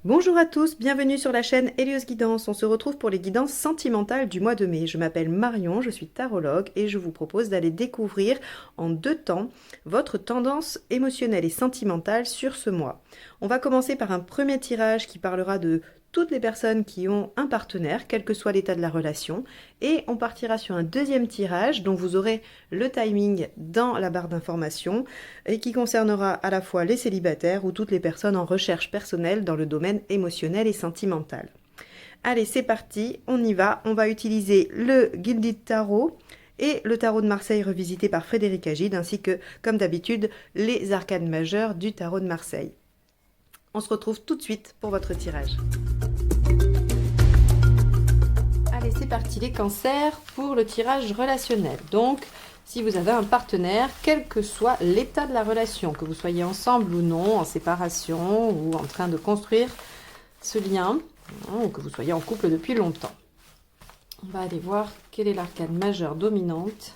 Bonjour à tous, bienvenue sur la chaîne Hélios Guidance. On se retrouve pour les guidances sentimentales du mois de mai. Je m'appelle Marion, je suis tarologue et je vous propose d'aller découvrir en 2 temps votre tendance émotionnelle et sentimentale sur ce mois. On va commencer par un premier tirage qui parlera de toutes les personnes qui ont un partenaire, quel que soit l'état de la relation, et on partira sur un deuxième tirage dont vous aurez le timing dans la barre d'information et qui concernera à la fois les célibataires ou toutes les personnes en recherche personnelle dans le domaine émotionnel et sentimental. Allez, c'est parti, on y va. On va utiliser le Gilded Tarot et le tarot de Marseille revisité par Frédéric Agide, ainsi que, comme d'habitude, les arcanes majeures du tarot de Marseille. On se retrouve tout de suite pour votre tirage. Allez, c'est parti, les cancers pour le tirage relationnel. Donc, si vous avez un partenaire, quel que soit l'état de la relation, que vous soyez ensemble ou non, en séparation ou en train de construire ce lien, ou que vous soyez en couple depuis longtemps. On va aller voir quelle est l'arcane majeure dominante.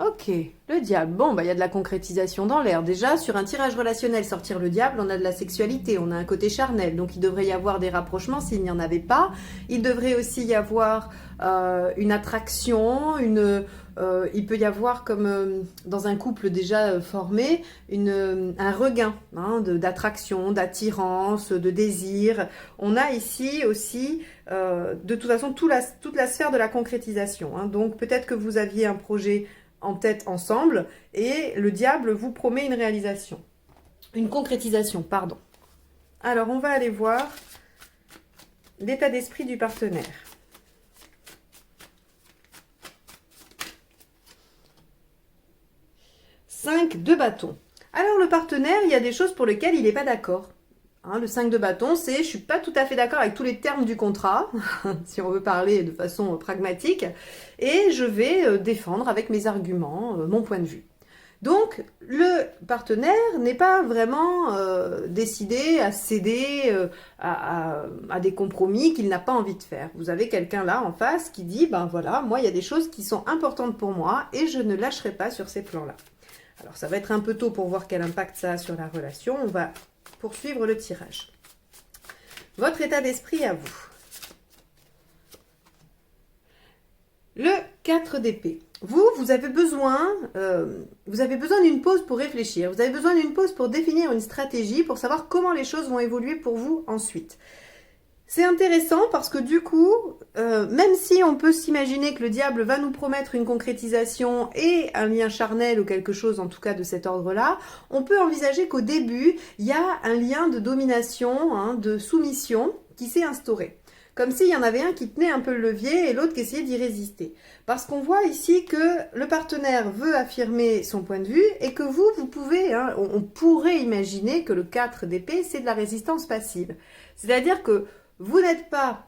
Ok, le diable. Bon, bah, il y a de la concrétisation dans l'air. Déjà, sur un tirage relationnel, sortir le diable, on a de la sexualité, on a un côté charnel. Donc, il devrait y avoir des rapprochements s'il n'y en avait pas. Il devrait aussi y avoir une attraction, il peut y avoir, comme dans un couple déjà formé, un regain d'attraction, d'attirance, de désir. On a ici aussi, de toute façon, toute la sphère de la concrétisation. Donc, peut-être que vous aviez un projet en tête ensemble et le diable vous promet une réalisation, une concrétisation, pardon. Alors on va aller voir l'état d'esprit du partenaire. Cinq de bâton. Alors le partenaire, il y a des choses pour lesquelles il n'est pas d'accord. Le 5 de bâton, c'est je suis pas tout à fait d'accord avec tous les termes du contrat, si on veut parler de façon pragmatique, et je vais défendre avec mes arguments mon point de vue. Donc, le partenaire n'est pas vraiment décidé à céder à des compromis qu'il n'a pas envie de faire. Vous avez quelqu'un là en face qui dit, ben voilà, moi il y a des choses qui sont importantes pour moi et je ne lâcherai pas sur ces plans-là. Alors, ça va être un peu tôt pour voir quel impact ça a sur la relation. On va poursuivre le tirage. Votre état d'esprit à vous. Le 4 d'épée. Vous avez besoin d'une pause pour réfléchir. Vous avez besoin d'une pause pour définir une stratégie, pour savoir comment les choses vont évoluer pour vous ensuite. C'est intéressant parce que du coup, même si on peut s'imaginer que le diable va nous promettre une concrétisation et un lien charnel ou quelque chose en tout cas de cet ordre-là, on peut envisager qu'au début, il y a un lien de domination, de soumission qui s'est instauré. Comme s'il y en avait un qui tenait un peu le levier et l'autre qui essayait d'y résister. Parce qu'on voit ici que le partenaire veut affirmer son point de vue et que vous pouvez, on pourrait imaginer que le 4 d'épée, c'est de la résistance passive. C'est-à-dire que vous n'êtes pas,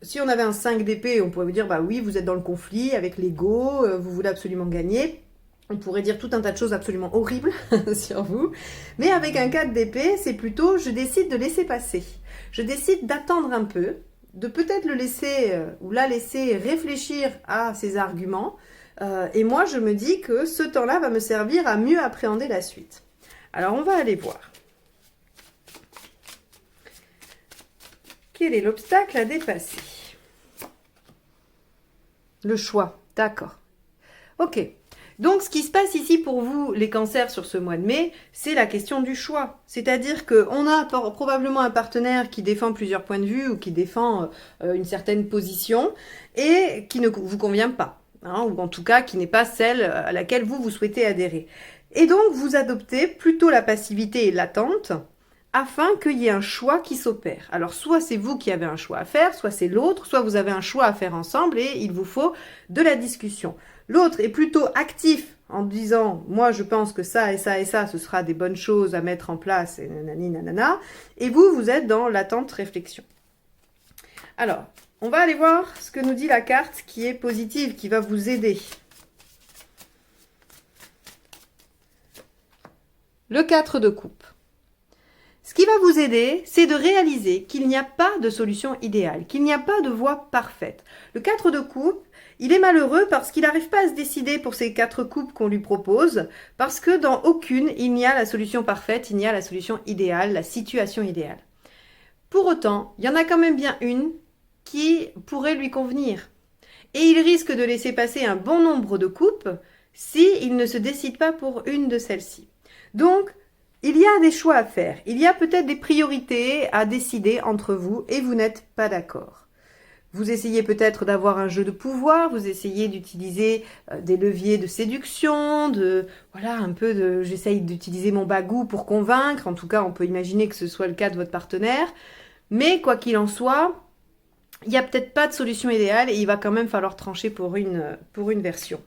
si on avait un 5 d'épée, on pourrait vous dire, bah oui, vous êtes dans le conflit avec l'ego, vous voulez absolument gagner. On pourrait dire tout un tas de choses absolument horribles sur vous. Mais avec un 4 d'épée, c'est plutôt, je décide de laisser passer. Je décide d'attendre un peu, de peut-être le laisser ou la laisser réfléchir à ses arguments. Et moi, je me dis que ce temps-là va me servir à mieux appréhender la suite. Alors, on va aller voir. Quel est l'obstacle à dépasser? Le choix, d'accord. Ok. Donc, ce qui se passe ici pour vous, les cancers, sur ce mois de mai, c'est la question du choix. C'est-à-dire qu'on a probablement un partenaire qui défend plusieurs points de vue ou qui défend une certaine position et qui ne vous convient pas. Ou en tout cas, qui n'est pas celle à laquelle vous souhaitez adhérer. Et donc, vous adoptez plutôt la passivité et l'attente afin qu'il y ait un choix qui s'opère. Alors, soit c'est vous qui avez un choix à faire, soit c'est l'autre, soit vous avez un choix à faire ensemble et il vous faut de la discussion. L'autre est plutôt actif en disant « moi je pense que ça et ça et ça, ce sera des bonnes choses à mettre en place et nanani nanana » et vous êtes dans l'attente réflexion. Alors, on va aller voir ce que nous dit la carte qui est positive, qui va vous aider. Le 4 de coupe. Ce qui va vous aider, c'est de réaliser qu'il n'y a pas de solution idéale, qu'il n'y a pas de voie parfaite. Le 4 de coupe, Il est malheureux parce qu'il n'arrive pas à se décider pour ces 4 coupes qu'on lui propose, parce que dans aucune, il n'y a la solution parfaite, il n'y a la solution idéale, la situation idéale. Pour autant, il y en a quand même bien une qui pourrait lui convenir. Et il risque de laisser passer un bon nombre de coupes s'il ne se décide pas pour une de celles-ci. Donc, il y a des choix à faire. Il y a peut-être des priorités à décider entre vous et vous n'êtes pas d'accord. Vous essayez peut-être d'avoir un jeu de pouvoir, vous essayez d'utiliser des leviers de séduction, j'essaye d'utiliser mon bagou pour convaincre. En tout cas, on peut imaginer que ce soit le cas de votre partenaire. Mais quoi qu'il en soit, il n'y a peut-être pas de solution idéale et il va quand même falloir trancher pour une version.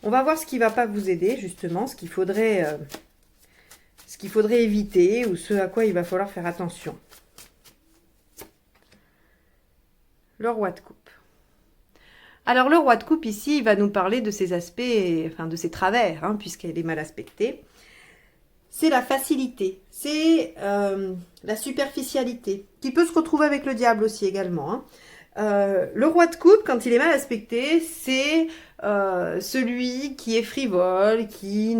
On va voir ce qui ne va pas vous aider, justement, ce qu'il faudrait éviter ou ce à quoi il va falloir faire attention. Le roi de coupe. Alors, le roi de coupe, ici, il va nous parler de ses aspects, de ses travers, puisqu'elle est mal aspectée. C'est la facilité, c'est la superficialité, qui peut se retrouver avec le diable aussi également. Le roi de coupe, quand il est mal aspecté, c'est celui qui est frivole, qui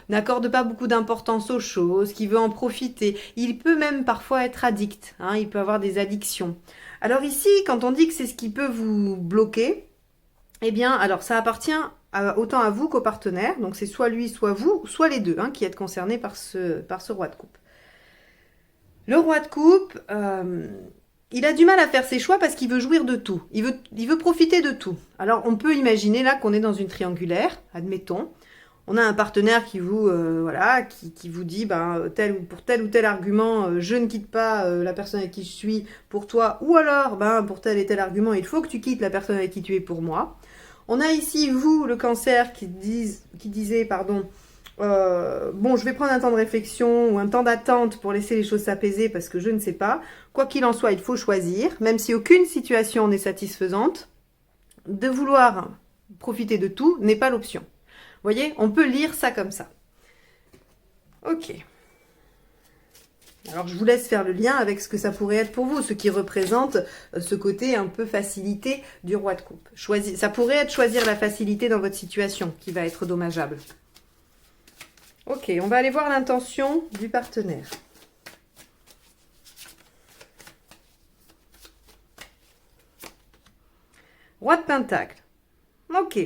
n'accorde pas beaucoup d'importance aux choses, qui veut en profiter. Il peut même parfois être addict, il peut avoir des addictions. Alors ici, quand on dit que c'est ce qui peut vous bloquer, eh bien, alors ça appartient autant à vous qu'au partenaire. Donc c'est soit lui, soit vous, soit les deux qui êtes concernés par ce roi de coupe. Le roi de coupe... il a du mal à faire ses choix parce qu'il veut jouir de tout. Il veut profiter de tout. Alors, on peut imaginer là qu'on est dans une triangulaire, admettons. On a un partenaire qui vous, qui vous dit, pour tel ou tel argument, je ne quitte pas la personne avec qui je suis pour toi. Ou alors, pour tel et tel argument, il faut que tu quittes la personne avec qui tu es pour moi. On a ici, vous, le cancer, qui disait, je vais prendre un temps de réflexion ou un temps d'attente pour laisser les choses s'apaiser parce que je ne sais pas. Quoi qu'il en soit, il faut choisir, même si aucune situation n'est satisfaisante. De vouloir profiter de tout n'est pas l'option. Vous voyez, on peut lire ça comme ça. Ok. Alors, je vous laisse faire le lien avec ce que ça pourrait être pour vous, ce qui représente ce côté un peu facilité du roi de coupe. Ça pourrait être choisir la facilité dans votre situation qui va être dommageable. Ok, on va aller voir l'intention du partenaire. Roi de Pentacle. Ok.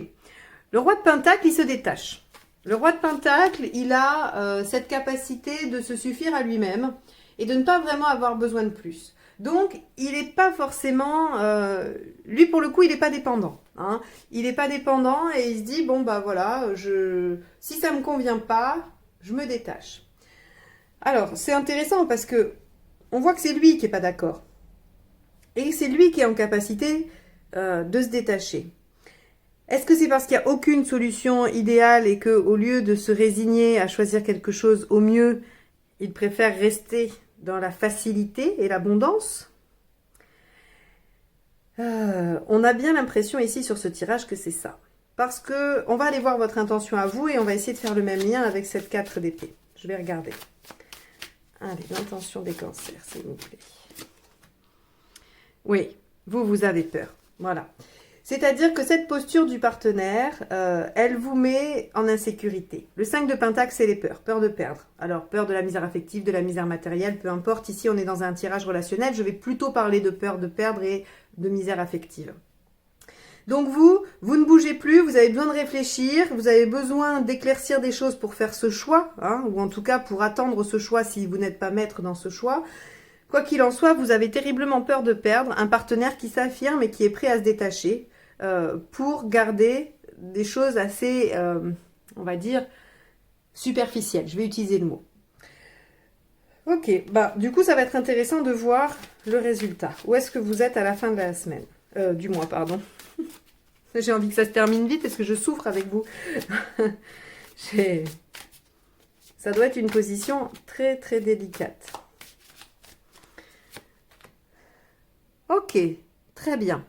Le roi de Pentacle, il se détache. Le roi de Pentacle, il a cette capacité de se suffire à lui-même et de ne pas vraiment avoir besoin de plus. Donc, il n'est pas forcément... lui, pour le coup, il n'est pas dépendant. Il n'est pas dépendant et il se dit, si ça ne me convient pas, je me détache. Alors, c'est intéressant parce que on voit que c'est lui qui n'est pas d'accord. Et c'est lui qui est en capacité de se détacher. Est-ce que c'est parce qu'il n'y a aucune solution idéale et qu'au lieu de se résigner à choisir quelque chose au mieux, il préfère rester dans la facilité et l'abondance? On a bien l'impression ici sur ce tirage que c'est ça. Parce que on va aller voir votre intention à vous et on va essayer de faire le même lien avec cette 4 d'épée. Je vais regarder. Allez, l'intention des cancers, s'il vous plaît. Oui, vous avez peur. Voilà. C'est-à-dire que cette posture du partenaire, elle vous met en insécurité. Le 5 de Pentacle, c'est les peurs. Peur de perdre. Alors, peur de la misère affective, de la misère matérielle, peu importe. Ici, on est dans un tirage relationnel. Je vais plutôt parler de peur de perdre et de misère affective. Donc vous ne bougez plus, vous avez besoin de réfléchir, vous avez besoin d'éclaircir des choses pour faire ce choix, ou en tout cas pour attendre ce choix si vous n'êtes pas maître dans ce choix. Quoi qu'il en soit, vous avez terriblement peur de perdre un partenaire qui s'affirme et qui est prêt à se détacher pour garder des choses assez, on va dire, superficielles. Je vais utiliser le mot. Ok, du coup, ça va être intéressant de voir le résultat. Où est-ce que vous êtes à la fin de la semaine du mois, pardon. J'ai envie que ça se termine vite parce que je souffre avec vous. Ça doit être une position très, très délicate. Ok, très bien.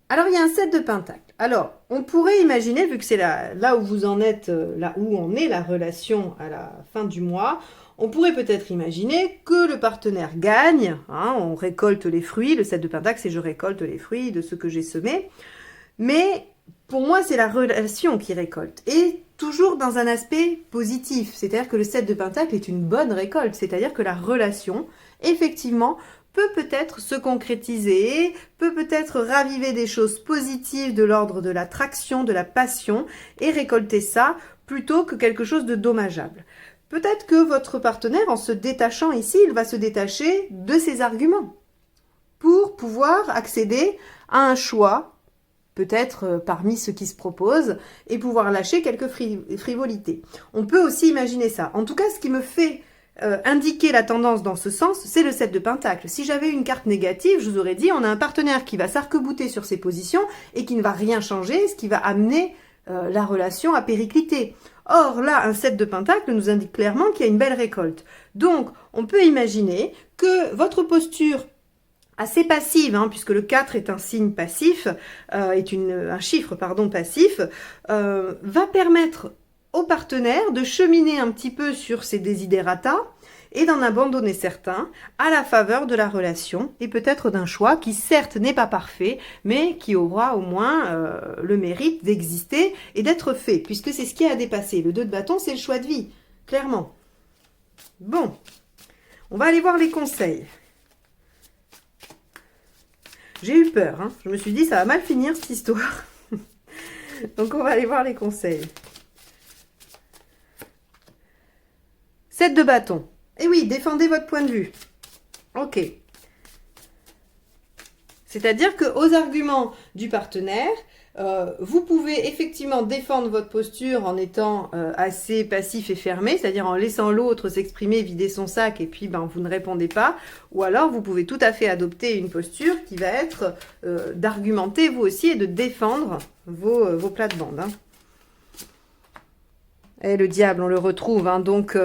Alors, il y a un 7 de Pentacle. Alors, on pourrait imaginer, vu que c'est là où vous en êtes, là où en est la relation à la fin du mois, on pourrait peut-être imaginer que le partenaire gagne, on récolte les fruits. Le 7 de Pentacle, c'est je récolte les fruits de ce que j'ai semé. Mais pour moi, c'est la relation qui récolte. Et toujours dans un aspect positif. C'est-à-dire que le 7 de Pentacle est une bonne récolte. C'est-à-dire que la relation, effectivement, peut-être se concrétiser, peut-être raviver des choses positives de l'ordre de l'attraction, de la passion, et récolter ça plutôt que quelque chose de dommageable. Peut-être que votre partenaire, en se détachant ici, il va se détacher de ses arguments pour pouvoir accéder à un choix, peut-être parmi ceux qui se proposent, et pouvoir lâcher quelques frivolités. On peut aussi imaginer ça. En tout cas, ce qui me fait indiquer la tendance dans ce sens, c'est le 7 de Pentacle. Si j'avais une carte négative, je vous aurais dit, on a un partenaire qui va s'arc-bouter sur ses positions et qui ne va rien changer, ce qui va amener la relation à péricliter. Or, là, un 7 de Pentacle nous indique clairement qu'il y a une belle récolte. Donc, on peut imaginer que votre posture assez passive, puisque le 4 est un signe passif, un chiffre passif, va permettre au partenaire de cheminer un petit peu sur ses desiderata et d'en abandonner certains à la faveur de la relation et peut-être d'un choix qui certes n'est pas parfait, mais qui aura au moins le mérite d'exister et d'être fait, puisque c'est ce qui est à dépasser. Le 2 de bâton, c'est le choix de vie, clairement. Bon, on va aller voir les conseils. J'ai eu peur, je me suis dit ça va mal finir cette histoire. Donc on va aller voir les conseils. 7 de bâton. Et oui, défendez votre point de vue. Ok. C'est-à-dire qu'aux arguments du partenaire, vous pouvez effectivement défendre votre posture en étant assez passif et fermé, c'est-à-dire en laissant l'autre s'exprimer, vider son sac et puis vous ne répondez pas. Ou alors vous pouvez tout à fait adopter une posture qui va être d'argumenter vous aussi et de défendre vos plates-bandes. Et le diable, on le retrouve, donc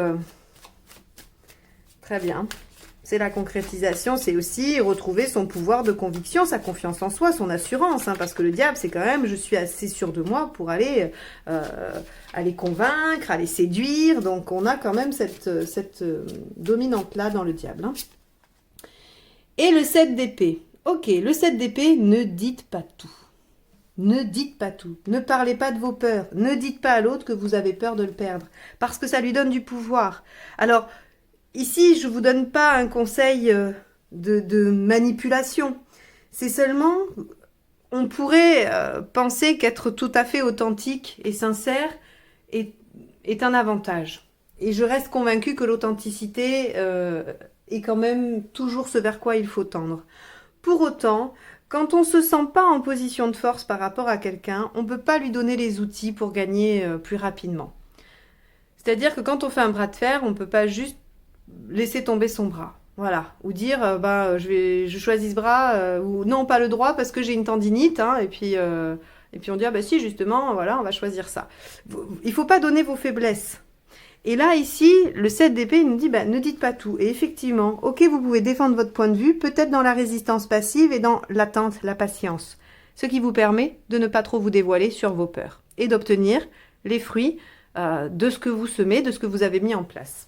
très bien. C'est la concrétisation, c'est aussi retrouver son pouvoir de conviction, sa confiance en soi, son assurance. Parce que le diable, c'est quand même, je suis assez sûre de moi pour aller convaincre, aller séduire. Donc, on a quand même cette dominante-là dans le diable. Et le 7 d'épée. Ok, le 7 d'épée, ne dites pas tout. Ne dites pas tout. Ne parlez pas de vos peurs. Ne dites pas à l'autre que vous avez peur de le perdre. Parce que ça lui donne du pouvoir. Alors, ici, je ne vous donne pas un conseil de manipulation. C'est seulement, on pourrait penser qu'être tout à fait authentique et sincère est un avantage. Et je reste convaincue que l'authenticité est quand même toujours ce vers quoi il faut tendre. Pour autant, quand on ne se sent pas en position de force par rapport à quelqu'un, on ne peut pas lui donner les outils pour gagner plus rapidement. C'est-à-dire que quand on fait un bras de fer, on ne peut pas juste laisser tomber son bras, voilà, ou dire je choisis ce bras ou non pas le droit parce que j'ai une tendinite et puis on dit si justement voilà on va choisir ça. Il faut pas donner vos faiblesses. Et là ici le 7 d'épée il nous dit ne dites pas tout. Et effectivement, ok, vous pouvez défendre votre point de vue peut-être dans la résistance passive et dans l'attente, la patience, ce qui vous permet de ne pas trop vous dévoiler sur vos peurs et d'obtenir les fruits de ce que vous semez, de ce que vous avez mis en place.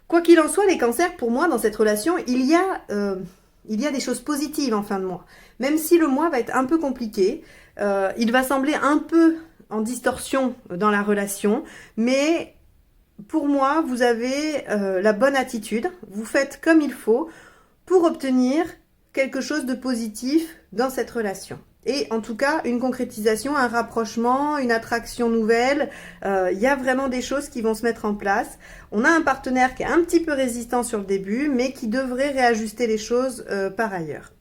Quoi qu'il en soit, les cancers, pour moi, dans cette relation, il y a des choses positives en fin de mois. Même si le mois va être un peu compliqué, il va sembler un peu en distorsion dans la relation, mais pour moi, vous avez la bonne attitude, vous faites comme il faut pour obtenir quelque chose de positif dans cette relation. Et en tout cas, une concrétisation, un rapprochement, une attraction nouvelle. Il y a vraiment des choses qui vont se mettre en place. On a un partenaire qui est un petit peu résistant sur le début, mais qui devrait réajuster les choses par ailleurs.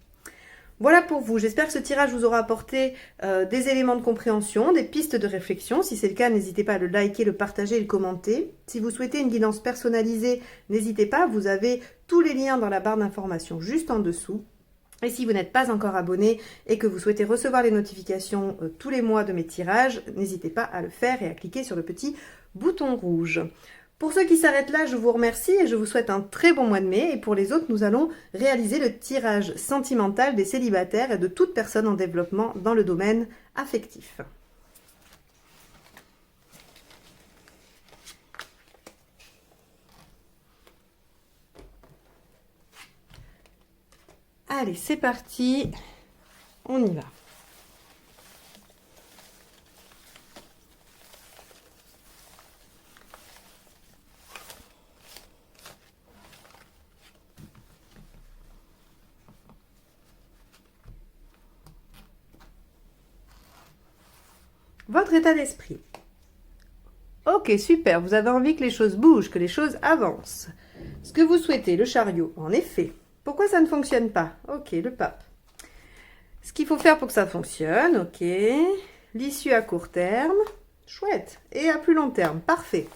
Voilà pour vous. J'espère que ce tirage vous aura apporté des éléments de compréhension, des pistes de réflexion. Si c'est le cas, n'hésitez pas à le liker, le partager et le commenter. Si vous souhaitez une guidance personnalisée, n'hésitez pas. Vous avez tous les liens dans la barre d'information juste en dessous. Et si vous n'êtes pas encore abonné et que vous souhaitez recevoir les notifications tous les mois de mes tirages, n'hésitez pas à le faire et à cliquer sur le petit bouton rouge. Pour ceux qui s'arrêtent là, je vous remercie et je vous souhaite un très bon mois de mai. Et pour les autres, nous allons réaliser le tirage sentimental des célibataires et de toute personne en développement dans le domaine affectif. Allez, c'est parti, on y va. Votre état d'esprit. Ok, super, vous avez envie que les choses bougent, que les choses avancent. Ce que vous souhaitez, le chariot, en effet. Pourquoi ça ne fonctionne pas? Ok, le pape. Ce qu'il faut faire pour que ça fonctionne, ok. L'issue à court terme, chouette. Et à plus long terme, parfait.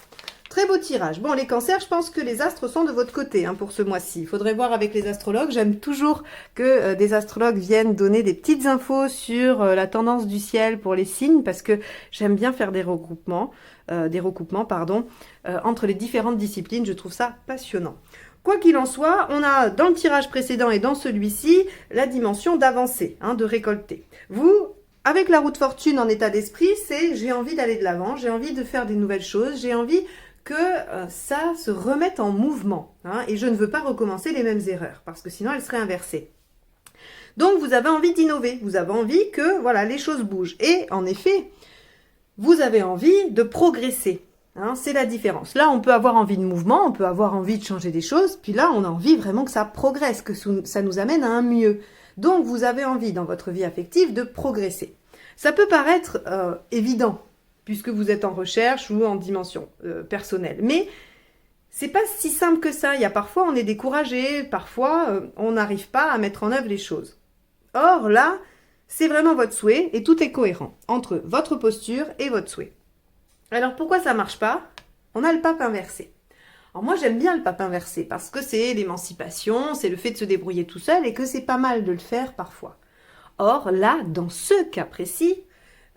Très beau tirage. Bon, les cancers, je pense que les astres sont de votre côté pour ce mois-ci. Il faudrait voir avec les astrologues. J'aime toujours que des astrologues viennent donner des petites infos sur la tendance du ciel pour les signes, parce que j'aime bien faire des recoupements, entre les différentes disciplines. Je trouve ça passionnant. Quoi qu'il en soit, on a dans le tirage précédent et dans celui-ci la dimension d'avancer, de récolter. Vous, avec la roue de fortune en état d'esprit, c'est j'ai envie d'aller de l'avant, j'ai envie de faire des nouvelles choses, j'ai envie que ça se remette en mouvement. Et je ne veux pas recommencer les mêmes erreurs, parce que sinon elles seraient inversées. Donc vous avez envie d'innover, vous avez envie que voilà, les choses bougent. Et en effet, vous avez envie de progresser. C'est la différence. Là, on peut avoir envie de mouvement, on peut avoir envie de changer des choses, puis là, on a envie vraiment que ça progresse, que ça nous amène à un mieux. Donc, vous avez envie, dans votre vie affective, de progresser. Ça peut paraître évident, puisque vous êtes en recherche ou en dimension personnelle. Mais c'est pas si simple que ça. Il y a parfois, on est découragé, parfois, on n'arrive pas à mettre en œuvre les choses. Or, là, c'est vraiment votre souhait et tout est cohérent entre votre posture et votre souhait. Alors, pourquoi ça marche pas? On a le pape inversé. Alors moi, j'aime bien le pape inversé parce que c'est l'émancipation, c'est le fait de se débrouiller tout seul et que c'est pas mal de le faire parfois. Or, là, dans ce cas précis,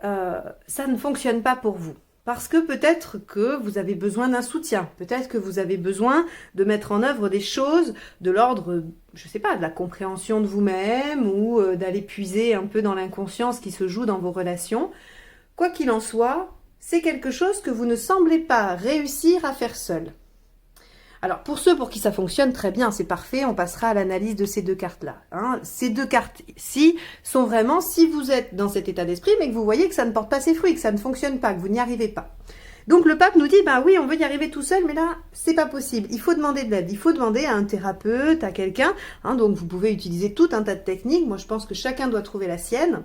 ça ne fonctionne pas pour vous. Parce que peut-être que vous avez besoin d'un soutien. Peut-être que vous avez besoin de mettre en œuvre des choses de l'ordre, je ne sais pas, de la compréhension de vous-même ou d'aller puiser un peu dans l'inconscience qui se joue dans vos relations. Quoi qu'il en soit, c'est quelque chose que vous ne semblez pas réussir à faire seul. Alors, pour ceux pour qui ça fonctionne, très bien, c'est parfait, on passera à l'analyse de ces deux cartes-là. Ces deux cartes-ci sont vraiment, si vous êtes dans cet état d'esprit, mais que vous voyez que ça ne porte pas ses fruits, que ça ne fonctionne pas, que vous n'y arrivez pas. Donc, le pape nous dit, oui, on veut y arriver tout seul, mais là, c'est pas possible. Il faut demander de l'aide, il faut demander à un thérapeute, à quelqu'un. Donc, vous pouvez utiliser tout un tas de techniques. Moi, je pense que chacun doit trouver la sienne.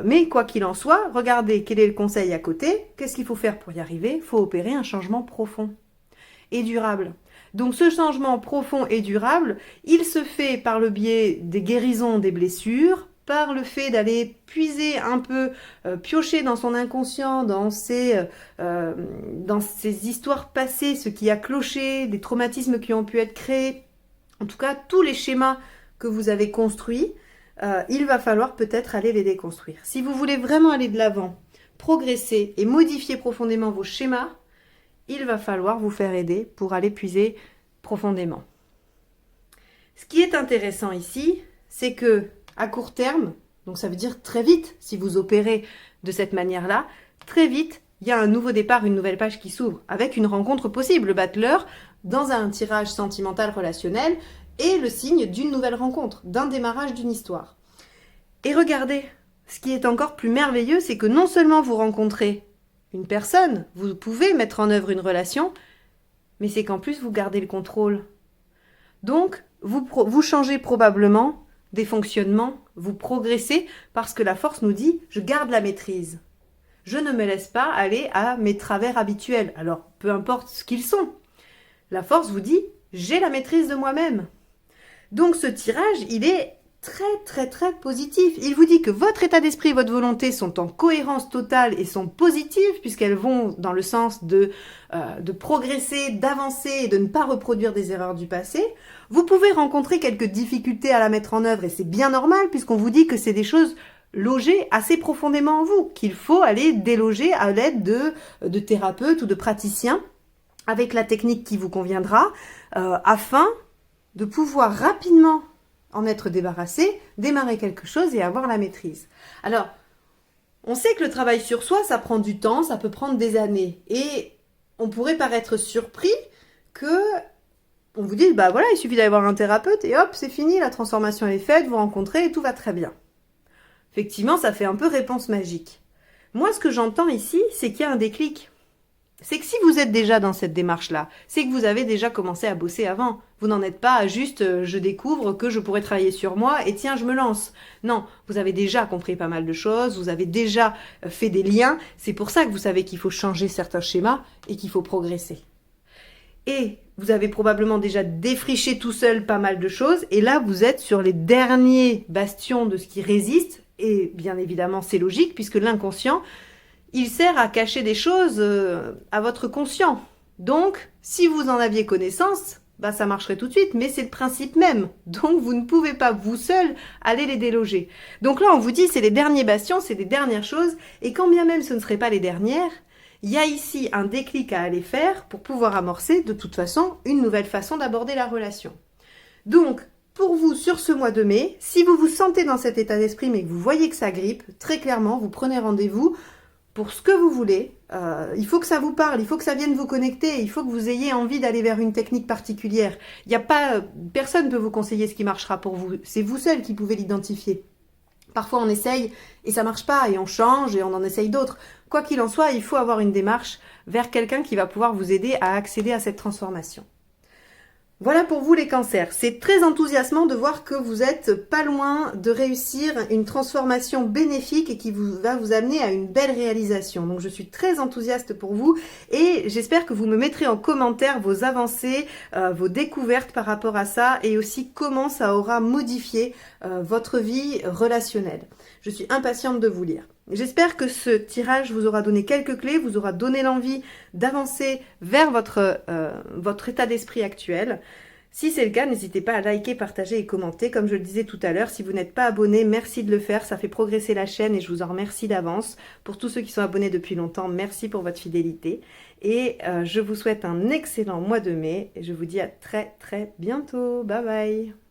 Mais quoi qu'il en soit, regardez quel est le conseil à côté. Qu'est-ce qu'il faut faire pour y arriver? Il faut opérer un changement profond et durable. Donc ce changement profond et durable, il se fait par le biais des guérisons des blessures, par le fait d'aller puiser un peu, piocher dans son inconscient, dans ses histoires passées, ce qui a cloché, des traumatismes qui ont pu être créés, en tout cas tous les schémas que vous avez construits, il va falloir peut-être aller les déconstruire. Si vous voulez vraiment aller de l'avant, progresser et modifier profondément vos schémas, il va falloir vous faire aider pour aller puiser profondément. Ce qui est intéressant ici, c'est que à court terme, donc ça veut dire très vite, si vous opérez de cette manière-là, très vite, il y a un nouveau départ, une nouvelle page qui s'ouvre, avec une rencontre possible. Le battleur, dans un tirage sentimental relationnel, est le signe d'une nouvelle rencontre, d'un démarrage d'une histoire. Et regardez, ce qui est encore plus merveilleux, c'est que non seulement vous rencontrez une personne, vous pouvez mettre en œuvre une relation, mais c'est qu'en plus vous gardez le contrôle. Donc, vous changez probablement des fonctionnements, vous progressez parce que la force nous dit « je garde la maîtrise ». Je ne me laisse pas aller à mes travers habituels, alors peu importe ce qu'ils sont. La force vous dit « j'ai la maîtrise de moi-même ». Donc ce tirage, il est très positif. Il vous dit que votre état d'esprit et votre volonté sont en cohérence totale et sont positives puisqu'elles vont dans le sens de progresser, d'avancer et de ne pas reproduire des erreurs du passé. Vous pouvez rencontrer quelques difficultés à la mettre en œuvre et c'est bien normal puisqu'on vous dit que c'est des choses logées assez profondément en vous, qu'il faut aller déloger à l'aide de thérapeutes ou de praticiens avec la technique qui vous conviendra afin de pouvoir rapidement en être débarrassé, démarrer quelque chose et avoir la maîtrise. Alors, on sait que le travail sur soi, ça prend du temps, ça peut prendre des années. Et on pourrait paraître surpris que on vous dise, voilà, il suffit d'aller voir un thérapeute et hop, c'est fini, la transformation est faite, vous rencontrez et tout va très bien. Effectivement, ça fait un peu réponse magique. Moi, ce que j'entends ici, c'est qu'il y a un déclic. c'est que si vous êtes déjà dans cette démarche-là, c'est que vous avez déjà commencé à bosser avant. Vous n'en êtes pas à juste je découvre que je pourrais travailler sur moi et tiens, je me lance. Non, vous avez déjà compris pas mal de choses, vous avez déjà fait des liens. C'est pour ça que vous savez qu'il faut changer certains schémas et qu'il faut progresser. Et vous avez probablement déjà défriché tout seul pas mal de choses. Et là, vous êtes sur les derniers bastions de ce qui résiste. Et bien évidemment, c'est logique puisque l'inconscient, il sert à cacher des choses à votre conscient. Donc, si vous en aviez connaissance, bah ça marcherait tout de suite, mais c'est le principe même. Donc, vous ne pouvez pas, vous seul, aller les déloger. Donc là, on vous dit, c'est les derniers bastions, c'est les dernières choses, et quand bien même ce ne seraient pas les dernières, il y a ici un déclic à aller faire pour pouvoir amorcer, de toute façon, une nouvelle façon d'aborder la relation. Donc, pour vous, sur ce mois de mai, si vous vous sentez dans cet état d'esprit, mais que vous voyez que ça grippe, très clairement, vous prenez rendez-vous pour ce que vous voulez. Il faut que ça vous parle, il faut que ça vienne vous connecter, il faut que vous ayez envie d'aller vers une technique particulière. Il y a pas, personne ne peut vous conseiller ce qui marchera pour vous. C'est vous seul qui pouvez l'identifier. Parfois on essaye et ça marche pas et on change et on en essaye d'autres. Quoi qu'il en soit, il faut avoir une démarche vers quelqu'un qui va pouvoir vous aider à accéder à cette transformation. Voilà pour vous les cancers. C'est très enthousiasmant de voir que vous êtes pas loin de réussir une transformation bénéfique et qui va vous amener à une belle réalisation. Donc je suis très enthousiaste pour vous et j'espère que vous me mettrez en commentaire vos avancées, vos découvertes par rapport à ça et aussi comment ça aura modifié votre vie relationnelle. Je suis impatiente de vous lire. J'espère que ce tirage vous aura donné quelques clés, vous aura donné l'envie d'avancer vers votre état d'esprit actuel. Si c'est le cas, n'hésitez pas à liker, partager et commenter. Comme je le disais tout à l'heure, si vous n'êtes pas abonné, merci de le faire. Ça fait progresser la chaîne et je vous en remercie d'avance. Pour tous ceux qui sont abonnés depuis longtemps, merci pour votre fidélité. Et je vous souhaite un excellent mois de mai. Et je vous dis à très très bientôt. Bye bye.